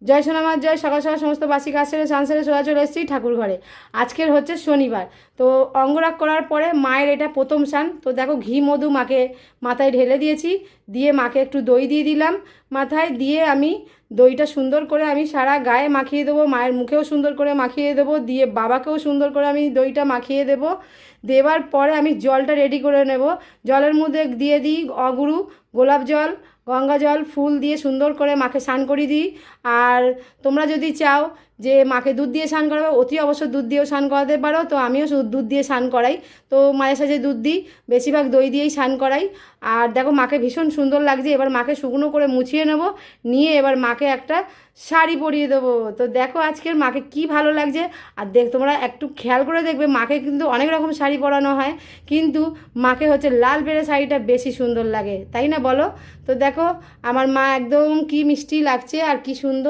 জয় সোনামার জয়। সকাল সকাল সমস্ত বাসি কাজ সেরে স্নান সেরে সোজা চলে এসেছি ঠাকুর ঘরে। আজকের হচ্ছে শনিবার, তো অঙ্গরাগ করার পরে মায়ের এটা প্রথম স্নান। তো দেখো ঘি মধু মাকে মাথায় ঢেলে দিয়েছি, দিয়ে মাকে একটু দই দিয়ে দিলাম মাথায়, দিয়ে আমি দইটা সুন্দর করে আমি সারা গায়ে মাখিয়ে দেবো, মায়ের মুখেও সুন্দর করে মাখিয়ে দেবো, দিয়ে বাবাকেও সুন্দর করে আমি দইটা মাখিয়ে দেবো। দেওয়ার পরে আমি জলটা রেডি করে নেব। জলের মধ্যে দিয়ে দিই অগুরু, গোলাপ জল, গঙ্গা জল, ফুল দিয়ে সুন্দর করে মাকে স্নান করিয়ে দিই। আর তোমরা যদি চাও যে মাকে দুধ দিয়ে স্নান করাবে, অতি অবশ্য দুধ দিয়েও স্নান করাতে পারো। তো আমিও দুধ দিয়ে স্নান করাই, তো মায়ের সাথে দুধ দিই, বেশিরভাগ দই দিয়েই স্নান করাই। আর দেখো মাকে ভীষণ সুন্দর লাগছে। এবার মাকে শুকনো করে মুছিয়ে নেব, নিয়ে এবার মাকে একটা শাড়ি পরিয়ে দেবো। তো দেখো আজকের মাকে কি ভালো লাগছে। আর তোমরা একটু খেয়াল করে দেখবে, মাকে কিন্তু অনেক রকম শাড়ি পরানো হয়, কিন্তু মাকে হচ্ছে লাল বেড়ে শাড়িটা বেশি সুন্দর লাগে, তাই না বলো? তো দেখো আমার মা একদম কি মিষ্টি লাগছে আর কি সুন্দর